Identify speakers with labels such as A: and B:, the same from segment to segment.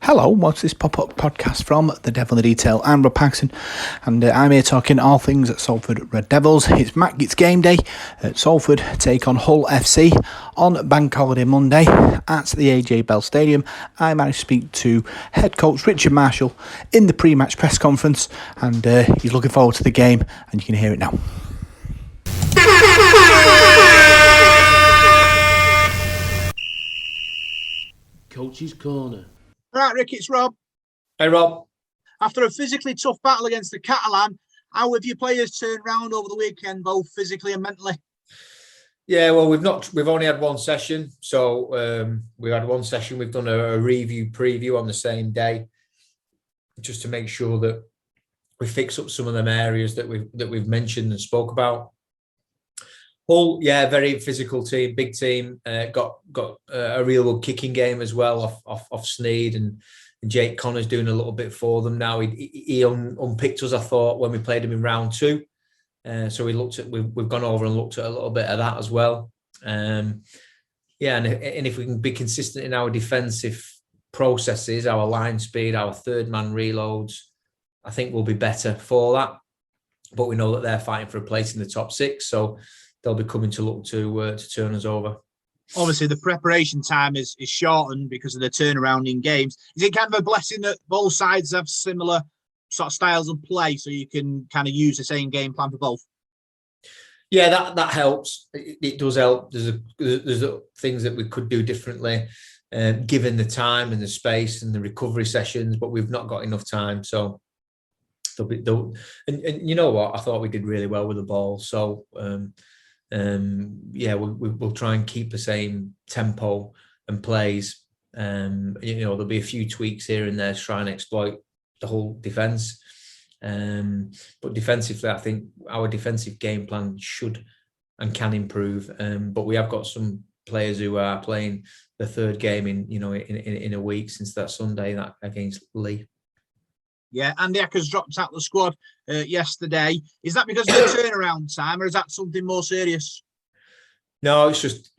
A: Hello, what's this pop-up podcast from The Devil in the Detail? I'm Rob Parkinson, and I'm here talking all things at Salford Red Devils. It's game day at Salford, take on Hull FC on Bank Holiday Monday at the AJ Bell Stadium. I managed to speak to head coach Richard Marshall in the pre-match press conference, and he's looking forward to the game, and you can hear it now.
B: Coach's Corner.
C: Right, Rick, it's Rob.
B: Hey, Rob.
C: After a physically tough battle against the Catalan, how have your players turned round over the weekend, both physically and mentally?
B: Yeah, well, we've only had one session. So we had one session. We've done a review preview on the same day, just to make sure that we fix up some of them areas that we've mentioned and spoke about. Hull, yeah, very physical team, big team. Got a real good kicking game as well off Sneed, and Jake Connor's doing a little bit for them now. He unpicked us, I thought, when we played him in round 2. So we've gone over and looked at a little bit of that as well. And if we can be consistent in our defensive processes, our line speed, our third man reloads, I think we'll be better for that. But we know that they're fighting for a place in the top 6, so they'll be coming to look to turn us over.
C: Obviously, the preparation time is shortened because of the turnaround in games. Is it kind of a blessing that both sides have similar sort of styles of play, so you can kind of use the same game plan for both?
B: Yeah, that helps. It does help. There's things that we could do differently, given the time and the space and the recovery sessions, but we've not got enough time. So and you know what? I thought we did really well with the ball. So we'll try and keep the same tempo and plays. There'll be a few tweaks here and there to try and exploit the whole defence. But defensively, I think our defensive game plan should and can improve. But we have got some players who are playing the third game in a week since that Sunday that against Lee.
C: Yeah, Andy Acker's dropped out of the squad yesterday. Is that because of the turnaround time, or is that something more serious?
B: No, it's just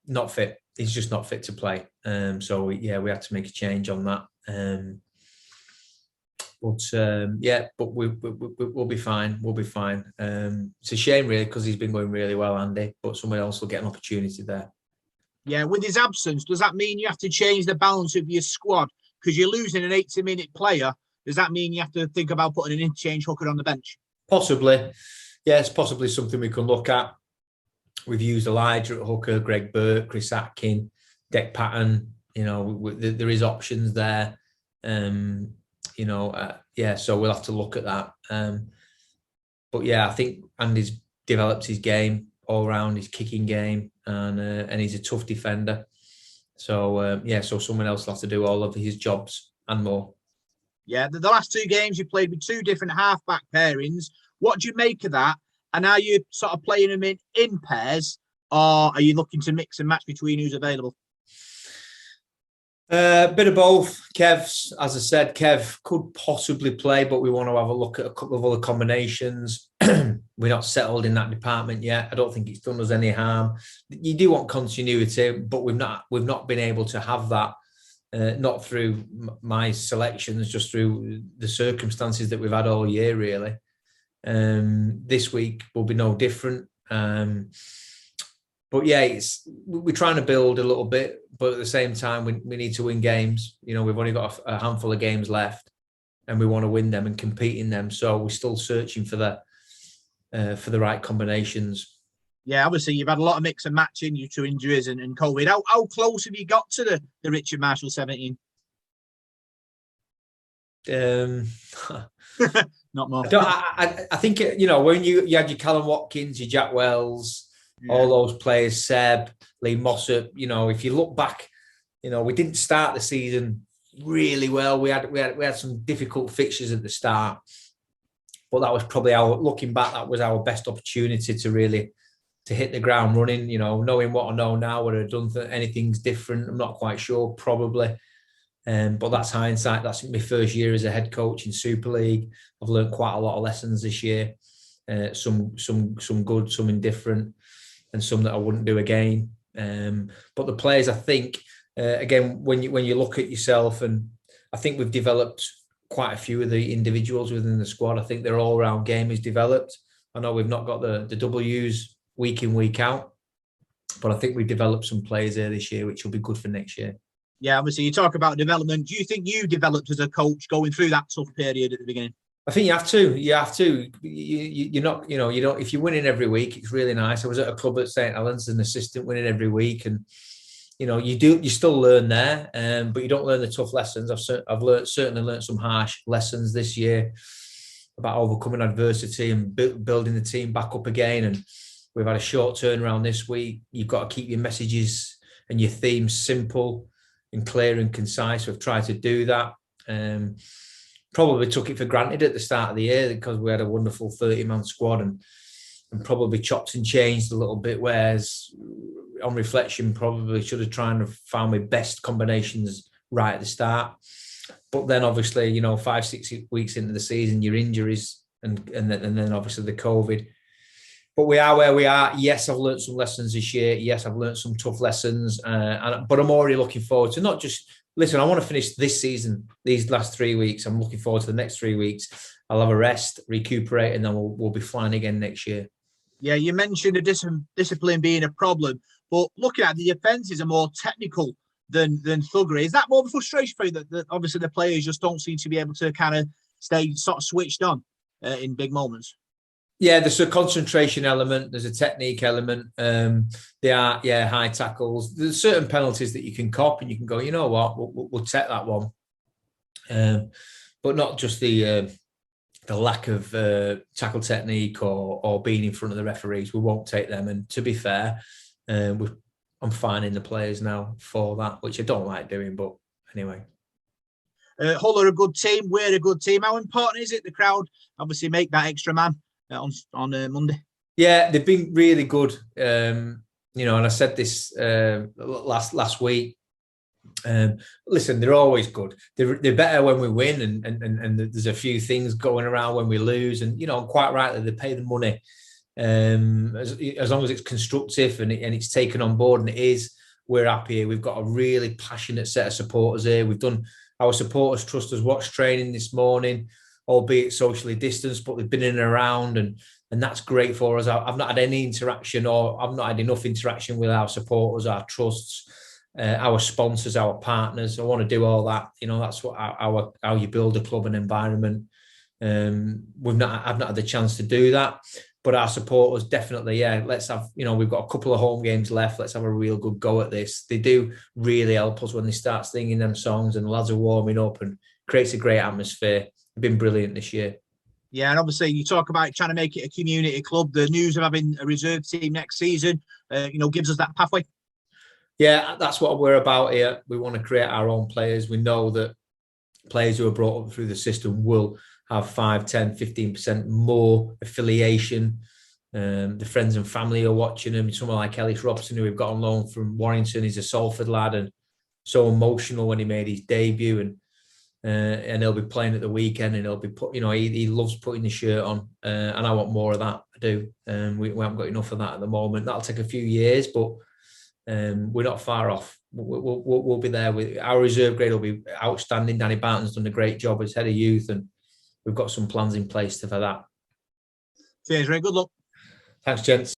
B: not fit. He's just not fit to play. We had to make a change on that. But we'll be fine. We'll be fine. It's a shame, really, because he's been going really well, Andy, but someone else will get an opportunity there. Yeah,
C: with his absence, does that mean you have to change the balance of your squad? Because you're losing an 80-minute player. Does that mean you have to think about putting an interchange hooker on the bench?
B: Possibly. Yeah, it's possibly something we can look at. We've used Elijah at hooker, Greg Burke, Chris Atkin, Deck Patton. There is options there. So we'll have to look at that. I think Andy's developed his game all round, his kicking game, and he's a tough defender. So someone else will have to do all of his jobs and more.
C: Yeah, the last 2 games you played with 2 different half-back pairings. What do you make of that? And are you sort of playing them in pairs, or are you looking to mix and match between who's available?
B: Bit of both. As I said, Kev could possibly play, but we want to have a look at a couple of other combinations. We're not settled in that department yet. I don't think it's done us any harm. You do want continuity, but we've not been able to have that. Not through my selections, just through the circumstances that we've had all year, really. This week will be no different. We're trying to build a little bit, but at the same time, we need to win games. We've only got a handful of games left, and we want to win them and compete in them. So we're still searching for the right combinations.
C: Yeah, obviously you've had a lot of mix and matching due to injuries and COVID. How close have you got to the Richard Marshall 17? Not more.
B: I think when you had your Callum Watkins, your Jack Wells, all those players, Seb, Lee Mossop. If you look back, we didn't start the season really well. We had some difficult fixtures at the start, but that was probably looking back, that was our best opportunity to really to hit the ground running, knowing what I know now, would I have done anything's different? I'm not quite sure, probably. But that's hindsight. That's my first year as a head coach in Super League. I've learned quite a lot of lessons this year. Some good, some indifferent. and some that I wouldn't do again. But the players, I think, again, when you look at yourself, and I think we've developed quite a few of the individuals within the squad. I think their all-round game is developed. I know we've not got the W's week in, week out, but I think we've developed some players there this year, which will be good for next year.
C: Yeah, obviously you talk about development. Do you think you developed as a coach going through that tough period at the beginning?
B: I think you have to. You're not, you don't. If you're winning every week, it's really nice. I was at a club at St Helens as an assistant, winning every week, and you still learn there, but you don't learn the tough lessons. I've certainly learned some harsh lessons this year about overcoming adversity and building the team back up again. And we've had a short turnaround this week. You've got to keep your messages and your themes simple and clear and concise. We've tried to do that. Probably took it for granted at the start of the year because we had a wonderful 30-man squad and probably chopped and changed a little bit, whereas on reflection, probably should have tried to find my best combinations right at the start. But then obviously, 5-6 weeks into the season, your injuries and then obviously the COVID. But we are where we are. Yes, I've learned some lessons this year. Yes, I've learned some tough lessons. But I'm already looking forward to not just, listen, I want to finish this season, these last 3 weeks. I'm looking forward to the next 3 weeks. I'll have a rest, recuperate, and then we'll be flying again next year.
C: Yeah, you mentioned the discipline being a problem, but looking at the offences are more technical than thuggery. Is that more of a frustration for you that obviously the players just don't seem to be able to kind of stay sort of switched on in big moments?
B: Yeah, there's a concentration element. There's a technique element. They are, high tackles. There's certain penalties that you can cop and you can go, you know what, we'll take that one. But not just the lack of tackle technique or being in front of the referees. We won't take them. And to be fair, I'm fining the players now for that, which I don't like doing. But anyway.
C: Hull are a good team. We're a good team. How important is it the crowd obviously make that extra man on Monday?
B: Yeah, they've been really good. And I said this last week. Listen, they're always good. They're better when we win, and there's a few things going around when we lose, and quite rightly they pay the money. As long as it's constructive and it's taken on board, and it is, we're happy. We've got a really passionate set of supporters here. We've done our supporters trust us watch training this morning, albeit socially distanced, but they've been in and around, and that's great for us. I've not had any interaction, or I've not had enough interaction with our supporters, our trusts, our sponsors, our partners. I want to do all that. That's what how you build a club and environment. I've not had the chance to do that, but our supporters definitely, let's have, we've got a couple of home games left. Let's have a real good go at this. They do really help us when they start singing them songs and the lads are warming up, and creates a great atmosphere. They've been brilliant this year. Yeah,
C: and obviously you talk about trying to make it a community club. The news of having a reserve team next season, gives us that pathway.
B: Yeah, that's what we're about here. We want to create our own players. We know that players who are brought up through the system will have 5, 10, 15% more affiliation. The friends and family are watching them. Someone like Ellis Robson, who we've got on loan from Warrington, he's a Salford lad and so emotional when he made his debut, and he'll be playing at the weekend, and he'll be he loves putting the shirt on, and I want more of that. I do. We haven't got enough of that at the moment. That'll take a few years, but we're not far off. We'll be there. With our reserve grade will be outstanding. Danny Barton's done a great job as head of youth, and we've got some plans in place for that.
C: Cheers, Ray. Good luck.
B: Thanks, gents.